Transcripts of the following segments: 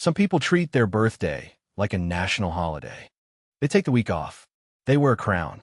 Some people treat their birthday like a national holiday. They take the week off. They wear a crown.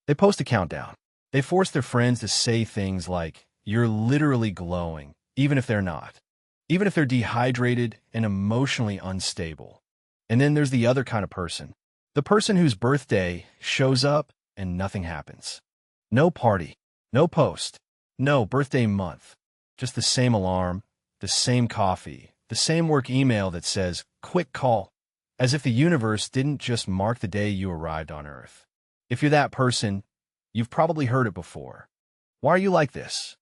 They post a countdown. They force their friends to say things like, "You're literally glowing," even if they're not. Even if they're dehydrated and emotionally unstable. And then there's the other kind of person. The person whose birthday shows up and nothing happens. No party, no post, no birthday month. Just the same alarm, the same coffee, the same work email that says, "Quick call," as if the universe didn't just mark the day you arrived on Earth. If you're that person, you've probably heard it before. Why are you like this?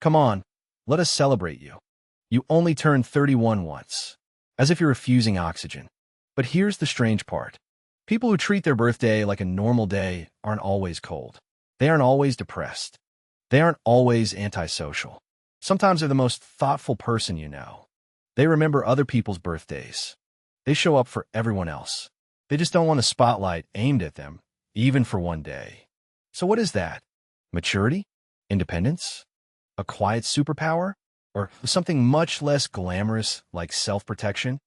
Come on, let us celebrate you. You only turned 31 once, as if you're refusing oxygen. But here's the strange part. People who treat their birthday like a normal day aren't always cold. They aren't always depressed. They aren't always antisocial. Sometimes they're the most thoughtful person you know. They remember other people's birthdays. They show up for everyone else. They just don't want a spotlight aimed at them, even for one day. So what is that? Maturity? Independence? A quiet superpower? Or something much less glamorous like self-protection?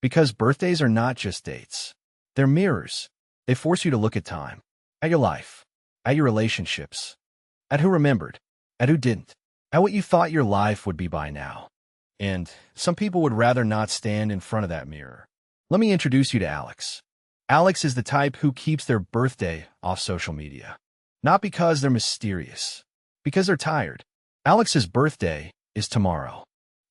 Because birthdays are not just dates. They're mirrors. They force you to look at time, at your life, at your relationships, at who remembered, at who didn't, at what you thought your life would be by now. And some people would rather not stand in front of that mirror. Let me introduce you to Alex. Alex is the type who keeps their birthday off social media. Not because they're mysterious, because they're tired. Alex's birthday is tomorrow.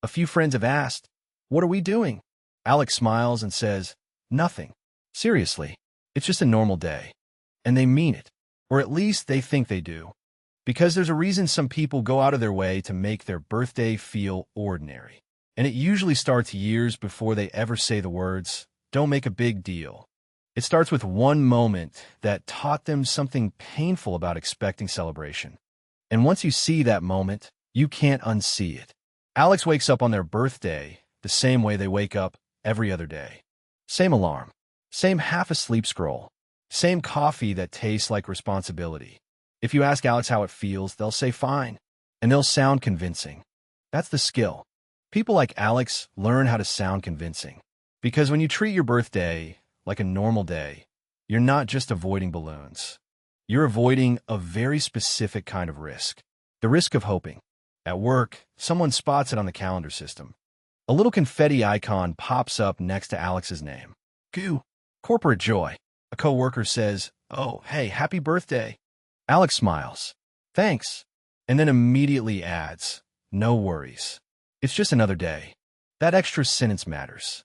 A few friends have asked, "What are we doing?" Alex smiles and says, "Nothing. Seriously, it's just a normal day." And they mean it, or at least they think they do. Because there's a reason some people go out of their way to make their birthday feel ordinary. And it usually starts years before they ever say the words, "Don't make a big deal." It starts with one moment that taught them something painful about expecting celebration. And once you see that moment, you can't unsee it. Alex wakes up on their birthday the same way they wake up every other day. Same alarm, same half-asleep scroll, same coffee that tastes like responsibility. If you ask Alex how it feels, they'll say fine, and they'll sound convincing. That's the skill. People like Alex learn how to sound convincing. Because when you treat your birthday like a normal day, you're not just avoiding balloons. You're avoiding a very specific kind of risk. The risk of hoping. At work, someone spots it on the calendar system. A little confetti icon pops up next to Alex's name. Goo. Corporate joy. A coworker says, "Oh, hey, happy birthday." Alex smiles. "Thanks." And then immediately adds, "No worries. It's just another day." That extra sentence matters.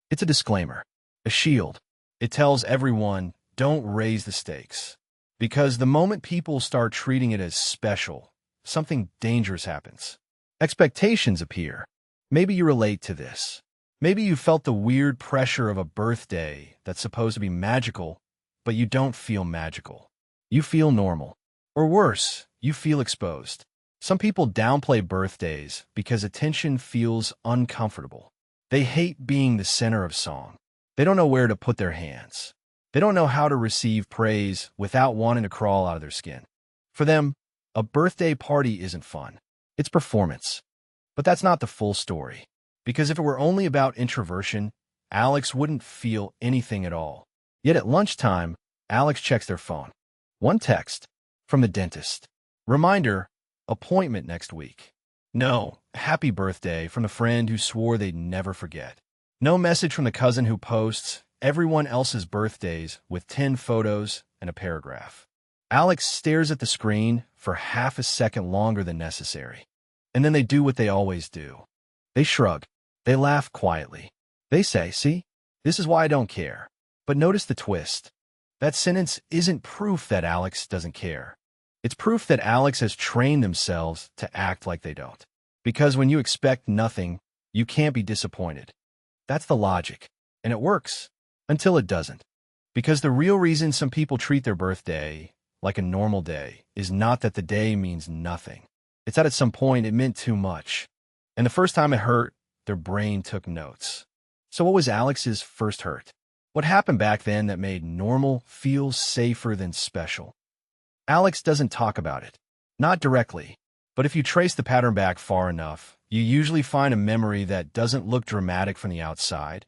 It's a disclaimer, a shield. It tells everyone, don't raise the stakes. Because the moment people start treating it as special, something dangerous happens. Expectations appear. Maybe you relate to this. Maybe you felt the weird pressure of a birthday that's supposed to be magical, but you don't feel magical. You feel normal. Or worse, you feel exposed. Some people downplay birthdays because attention feels uncomfortable. They hate being the center of song. They don't know where to put their hands. They don't know how to receive praise without wanting to crawl out of their skin. For them, a birthday party isn't fun. It's performance. But that's not the full story. Because if it were only about introversion, Alex wouldn't feel anything at all. Yet at lunchtime, Alex checks their phone. One text from the dentist. Reminder, appointment next week. No, happy birthday from the friend who swore they'd never forget. No message from the cousin who posts everyone else's birthdays with 10 photos and a paragraph. Alex stares at the screen for half a second longer than necessary. And then they do what they always do. They shrug. They laugh quietly. They say, "See, this is why I don't care." But notice the twist. That sentence isn't proof that Alex doesn't care. It's proof that Alex has trained themselves to act like they don't. Because when you expect nothing, you can't be disappointed. That's the logic. And it works. Until it doesn't. Because the real reason some people treat their birthday like a normal day is not that the day means nothing. It's that at some point it meant too much. And the first time it hurt, their brain took notes. So what was Alex's first hurt? What happened back then that made normal feel safer than special? Alex doesn't talk about it. Not directly. But if you trace the pattern back far enough, you usually find a memory that doesn't look dramatic from the outside.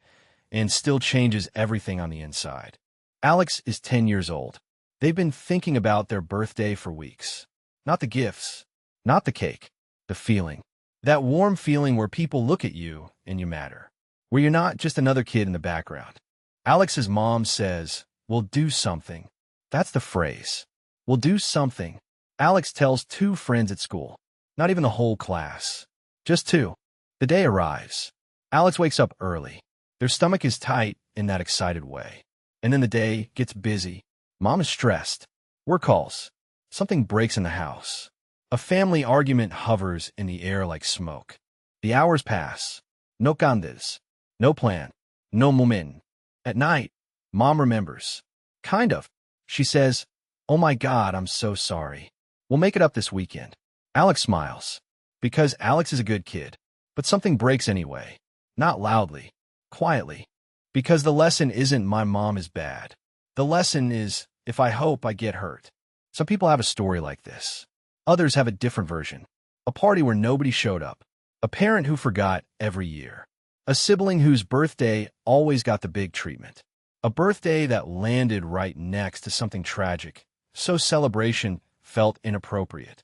and still changes everything on the inside. Alex is 10 years old. They've been thinking about their birthday for weeks. Not the gifts, not the cake, the feeling. That warm feeling where people look at you and you matter. Where you're not just another kid in the background. Alex's mom says, "We'll do something." That's the phrase. "We'll do something." Alex tells 2 friends at school. Not even the whole class. Just 2. The day arrives. Alex wakes up early. Their stomach is tight in that excited way. And then the day gets busy. Mom is stressed. Work calls. Something breaks in the house. A family argument hovers in the air like smoke. The hours pass. No candes. No plan. No moment. At night, Mom remembers. Kind of. She says, "Oh my God, I'm so sorry. We'll make it up this weekend." Alex smiles. Because Alex is a good kid. But something breaks anyway. Not loudly. Quietly. Because the lesson isn't my mom is bad. The lesson is, if I hope I get hurt. Some people have a story like this. Others have a different version. A party where nobody showed up. A parent who forgot every year. A sibling whose birthday always got the big treatment. A birthday that landed right next to something tragic, so celebration felt inappropriate.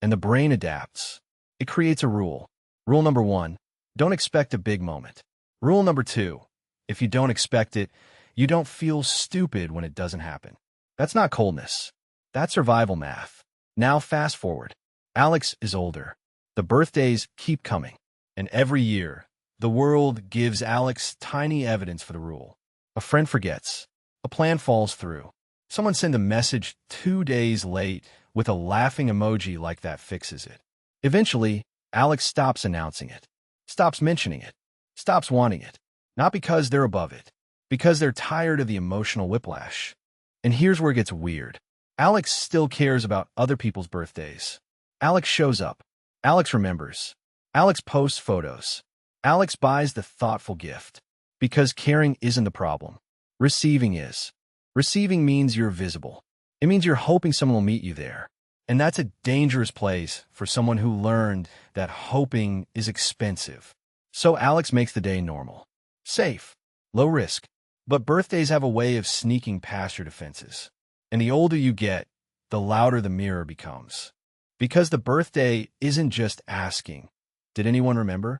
And the brain adapts. It creates a rule. Rule number 1, don't expect a big moment. Rule number 2, if you don't expect it, you don't feel stupid when it doesn't happen. That's not coldness. That's survival math. Now fast forward. Alex is older. The birthdays keep coming. And every year, the world gives Alex tiny evidence for the rule. A friend forgets. A plan falls through. Someone sends a message 2 days late with a laughing emoji like that fixes it. Eventually, Alex stops announcing it. Stops mentioning it. Stops wanting it. Not because they're above it. Because they're tired of the emotional whiplash. And here's where it gets weird. Alex still cares about other people's birthdays. Alex shows up. Alex remembers. Alex posts photos. Alex buys the thoughtful gift. Because caring isn't the problem. Receiving is. Receiving means you're visible. It means you're hoping someone will meet you there. And that's a dangerous place for someone who learned that hoping is expensive. So Alex makes the day normal. Safe. Low risk. But birthdays have a way of sneaking past your defenses. And the older you get, the louder the mirror becomes. Because the birthday isn't just asking, "Did anyone remember?"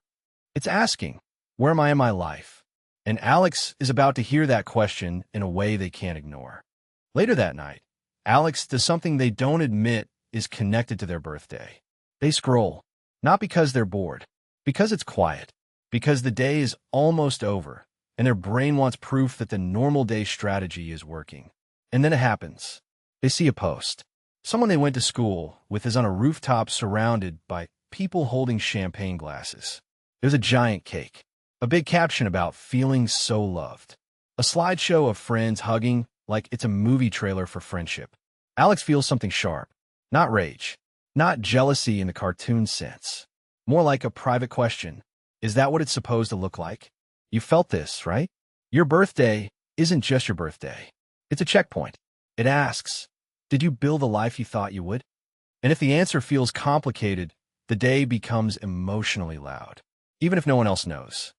It's asking, "Where am I in my life?" And Alex is about to hear that question in a way they can't ignore. Later that night, Alex does something they don't admit is connected to their birthday. They scroll, not because they're bored, because it's quiet, because the day is almost over, and their brain wants proof that the normal day strategy is working. And then it happens. They see a post. Someone they went to school with is on a rooftop surrounded by people holding champagne glasses. There's a giant cake. A big caption about feeling so loved. A slideshow of friends hugging like it's a movie trailer for friendship. Alex feels something sharp. Not rage. Not jealousy in the cartoon sense. More like a private question. Is that what it's supposed to look like? You felt this, right? Your birthday isn't just your birthday. It's a checkpoint. It asks, did you build the life you thought you would? And if the answer feels complicated, the day becomes emotionally loud, even if no one else knows.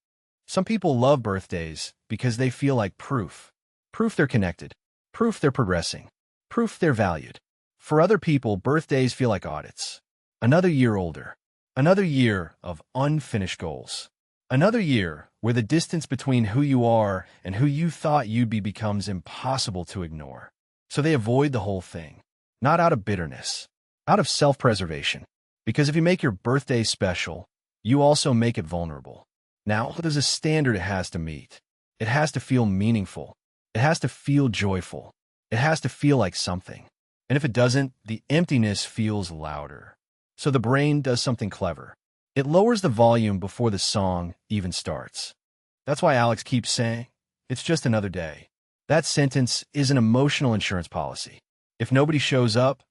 Some people love birthdays because they feel like proof. Proof they're connected. Proof they're progressing. Proof they're valued. For other people, birthdays feel like audits. Another year older. Another year of unfinished goals. Another year where the distance between who you are and who you thought you'd be becomes impossible to ignore. So they avoid the whole thing. Not out of bitterness. Out of self-preservation. Because if you make your birthday special, you also make it vulnerable. Now, there's a standard it has to meet. It has to feel meaningful. It has to feel joyful. It has to feel like something. And if it doesn't, the emptiness feels louder. So the brain does something clever. It lowers the volume before the song even starts. That's why Alex keeps saying, it's just another day. That sentence is an emotional insurance policy. If nobody shows up,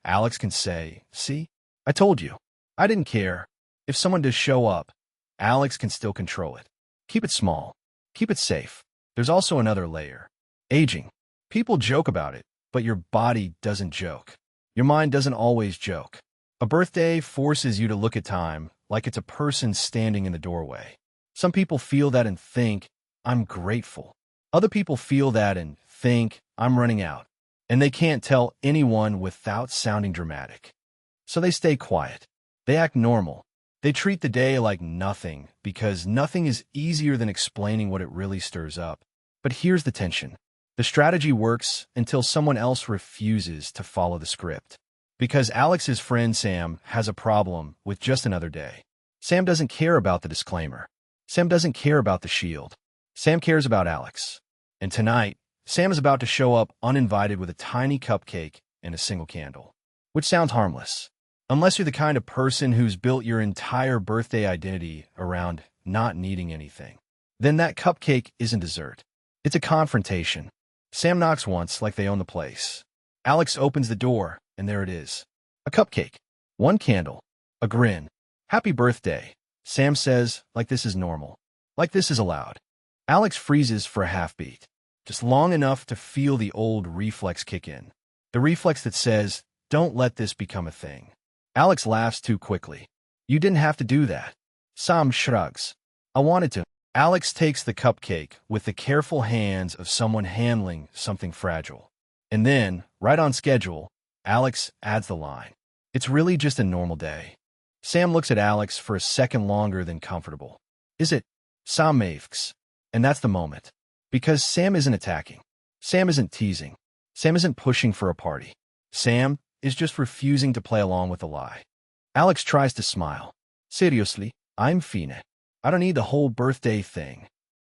Alex can say, see, I told you. I didn't care. If someone does show up, Alex can still control it. Keep it small. Keep it safe. There's also another layer. Aging. People joke about it, but your body doesn't joke. Your mind doesn't always joke. A birthday forces you to look at time like it's a person standing in the doorway. Some people feel that and think, I'm grateful. Other people feel that and think, I'm running out. And they can't tell anyone without sounding dramatic. So they stay quiet. They act normal. They treat the day like nothing because nothing is easier than explaining what it really stirs up. But here's the tension. The strategy works until someone else refuses to follow the script. Because Alex's friend Sam has a problem with just another day. Sam doesn't care about the disclaimer. Sam doesn't care about the shield. Sam cares about Alex. And tonight, Sam is about to show up uninvited with a tiny cupcake and a single candle. Which sounds harmless. Unless you're the kind of person who's built your entire birthday identity around not needing anything. Then that cupcake isn't dessert. It's a confrontation. Sam knocks once like they own the place. Alex opens the door, and there it is. A cupcake. One candle. A grin. Happy birthday, Sam says, like this is normal. Like this is allowed. Alex freezes for a half-beat. Just long enough to feel the old reflex kick in. The reflex that says, don't let this become a thing. Alex laughs too quickly. You didn't have to do that. Sam shrugs. I wanted to. Alex takes the cupcake with the careful hands of someone handling something fragile. And then, right on schedule, Alex adds the line. It's really just a normal day. Sam looks at Alex for a second longer than comfortable. Is it? Sam mavks. And that's the moment. Because Sam isn't attacking. Sam isn't teasing. Sam isn't pushing for a party. Sam is just refusing to play along with the lie. Alex tries to smile. Seriously, I'm fine. I don't need the whole birthday thing.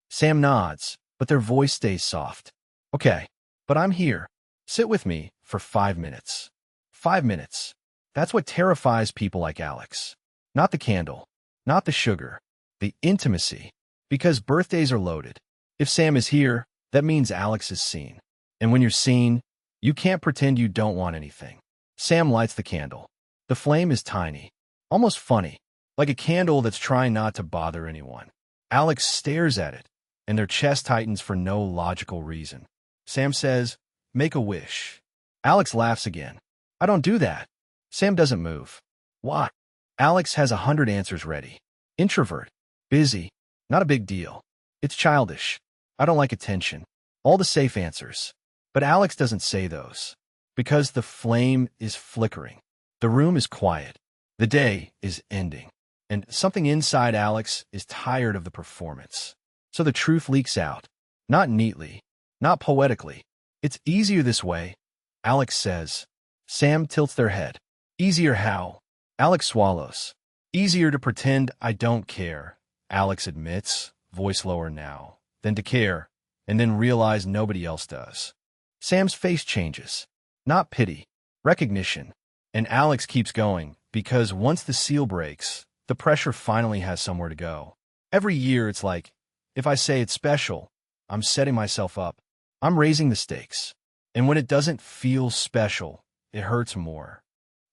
Sam nods, but their voice stays soft. Okay, but I'm here. Sit with me for 5 minutes. 5 minutes. That's what terrifies people like Alex. Not the candle. Not the sugar. The intimacy. Because birthdays are loaded. If Sam is here, that means Alex is seen. And when you're seen, you can't pretend you don't want anything. Sam lights the candle. The flame is tiny. Almost funny. Like a candle that's trying not to bother anyone. Alex stares at it, and their chest tightens for no logical reason. Sam says, make a wish. Alex laughs again. I don't do that. Sam doesn't move. Why? Alex has 100 answers ready. Introvert. Busy. Not a big deal. It's childish. I don't like attention. All the safe answers. But Alex doesn't say those. Because the flame is flickering. The room is quiet. The day is ending. And something inside Alex is tired of the performance. So the truth leaks out. Not neatly. Not poetically. It's easier this way. Alex says. Sam tilts their head. Easier how? Alex swallows. Easier to pretend I don't care. Alex admits, voice lower now. Than to care, and then realize nobody else does. Sam's face changes. Not pity. Recognition. And Alex keeps going, because once the seal breaks, the pressure finally has somewhere to go. Every year it's like, if I say it's special, I'm setting myself up. I'm raising the stakes. And when it doesn't feel special, it hurts more.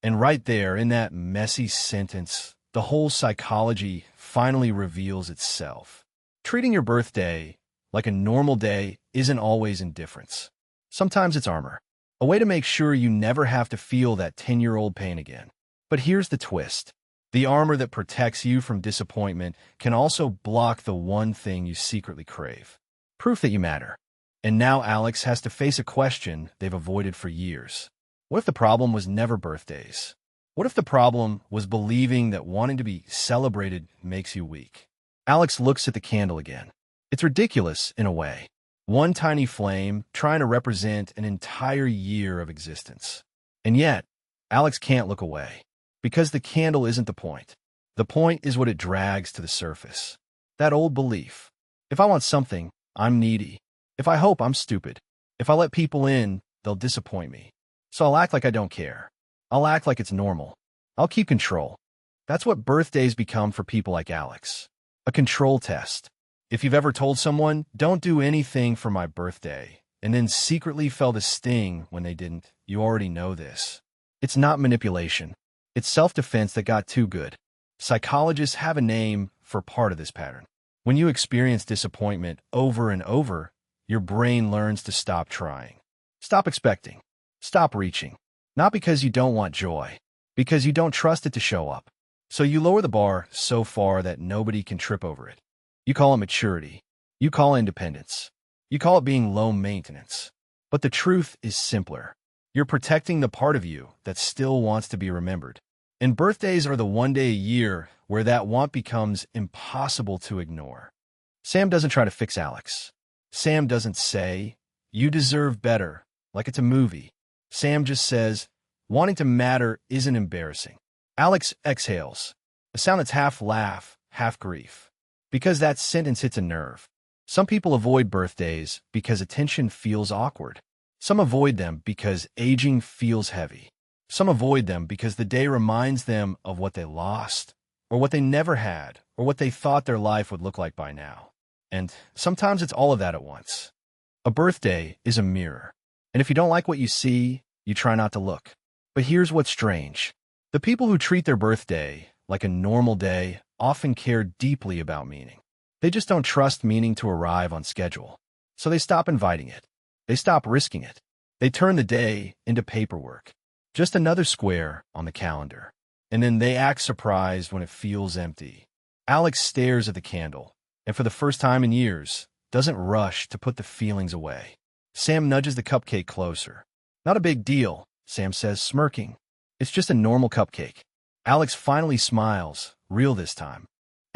And right there, in that messy sentence, the whole psychology finally reveals itself. Treating your birthday like a normal day isn't always indifference. Sometimes it's armor. A way to make sure you never have to feel that 10-year-old pain again. But here's the twist. The armor that protects you from disappointment can also block the one thing you secretly crave. Proof that you matter. And now Alex has to face a question they've avoided for years. What if the problem was never birthdays? What if the problem was believing that wanting to be celebrated makes you weak? Alex looks at the candle again. It's ridiculous in a way. One tiny flame trying to represent an entire year of existence. And yet, Alex can't look away. Because the candle isn't the point. The point is what it drags to the surface. That old belief. If I want something, I'm needy. If I hope, I'm stupid. If I let people in, they'll disappoint me. So I'll act like I don't care. I'll act like it's normal. I'll keep control. That's what birthdays become for people like Alex. A control test. If you've ever told someone, don't do anything for my birthday, and then secretly felt a sting when they didn't, you already know this. It's not manipulation. It's self-defense that got too good. Psychologists have a name for part of this pattern. When you experience disappointment over and over, your brain learns to stop trying. Stop expecting. Stop reaching. Not because you don't want joy, because you don't trust it to show up. So you lower the bar so far that nobody can trip over it. You call it maturity. You call it independence. You call it being low maintenance. But the truth is simpler. You're protecting the part of you that still wants to be remembered. And birthdays are the one day a year where that want becomes impossible to ignore. Sam doesn't try to fix Alex. Sam doesn't say, "You deserve better," like it's a movie. Sam just says, "Wanting to matter isn't embarrassing." Alex exhales, a sound that's half laugh, half grief, because that sentence hits a nerve. Some people avoid birthdays because attention feels awkward. Some avoid them because aging feels heavy. Some avoid them because the day reminds them of what they lost, or what they never had, or what they thought their life would look like by now. And sometimes it's all of that at once. A birthday is a mirror. And if you don't like what you see, you try not to look. But here's what's strange. The people who treat their birthday like a normal day often care deeply about meaning. They just don't trust meaning to arrive on schedule. So they stop inviting it. They stop risking it. They turn the day into paperwork. Just another square on the calendar. And then they act surprised when it feels empty. Alex stares at the candle, and for the first time in years, doesn't rush to put the feelings away. Sam nudges the cupcake closer. "Not a big deal," Sam says, smirking. "It's just a normal cupcake." Alex finally smiles, real this time.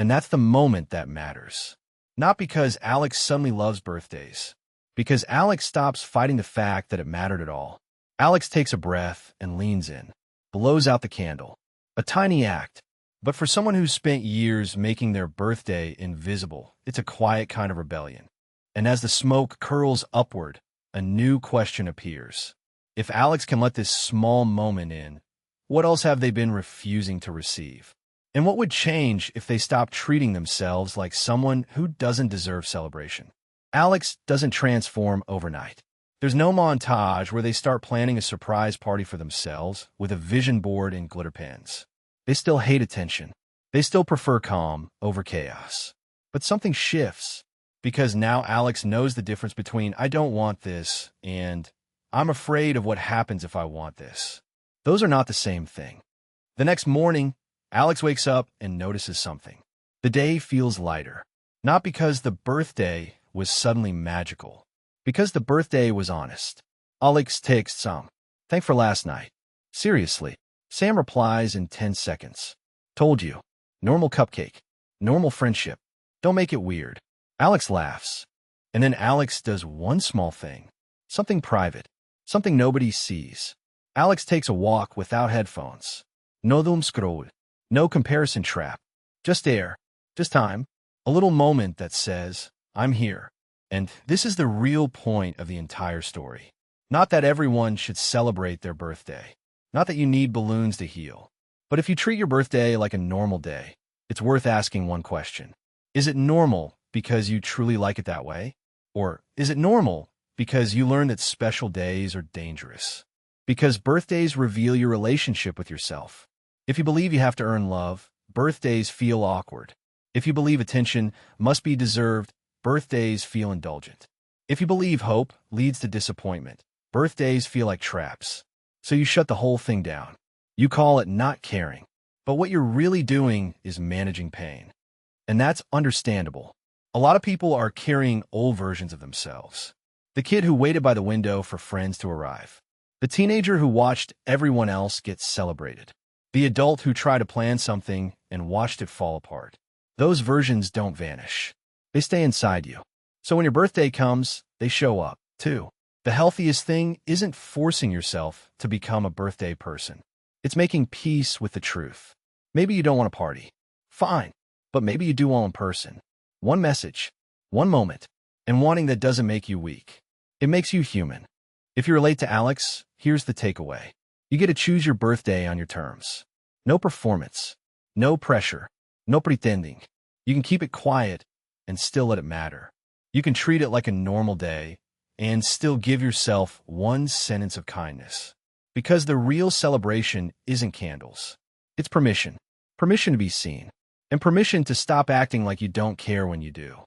And that's the moment that matters. Not because Alex suddenly loves birthdays. Because Alex stops fighting the fact that it mattered at all. Alex takes a breath and leans in, blows out the candle. A tiny act, but for someone who's spent years making their birthday invisible, it's a quiet kind of rebellion. And as the smoke curls upward, a new question appears. If Alex can let this small moment in, what else have they been refusing to receive? And what would change if they stopped treating themselves like someone who doesn't deserve celebration? Alex doesn't transform overnight. There's no montage where they start planning a surprise party for themselves with a vision board and glitter pens. They still hate attention. They still prefer calm over chaos. But something shifts, because now Alex knows the difference between "I don't want this" and "I'm afraid of what happens if I want this." Those are not the same thing. The next morning, Alex wakes up and notices something. The day feels lighter. Not because the birthday was suddenly magical. Because the birthday was honest. Alex texts Sam. "Thanks for last night." "Seriously." Sam replies in 10 seconds. "Told you. Normal cupcake. Normal friendship. Don't make it weird." Alex laughs. And then Alex does one small thing. Something private. Something nobody sees. Alex takes a walk without headphones. No doom scroll. No comparison trap. Just air. Just time. A little moment that says, "I'm here." And this is the real point of the entire story. Not that everyone should celebrate their birthday. Not that you need balloons to heal. But if you treat your birthday like a normal day, it's worth asking one question. Is it normal because you truly like it that way? Or is it normal because you learn that special days are dangerous? Because birthdays reveal your relationship with yourself. If you believe you have to earn love, birthdays feel awkward. If you believe attention must be deserved, birthdays feel indulgent. If you believe hope leads to disappointment, birthdays feel like traps. So you shut the whole thing down. You call it not caring. But what you're really doing is managing pain. And that's understandable. A lot of people are carrying old versions of themselves. The kid who waited by the window for friends to arrive. The teenager who watched everyone else get celebrated. The adult who tried to plan something and watched it fall apart. Those versions don't vanish. They stay inside you. So when your birthday comes, they show up, too. The healthiest thing isn't forcing yourself to become a birthday person. It's making peace with the truth. Maybe you don't want to party. Fine. But maybe you do all in person. One message, one moment, and wanting that doesn't make you weak. It makes you human. If you relate to Alex, here's the takeaway. You get to choose your birthday on your terms. No performance. No pressure. No pretending. You can keep it quiet and still let it matter. You can treat it like a normal day and still give yourself one sentence of kindness. Because the real celebration isn't candles. It's permission. Permission to be seen. And permission to stop acting like you don't care when you do.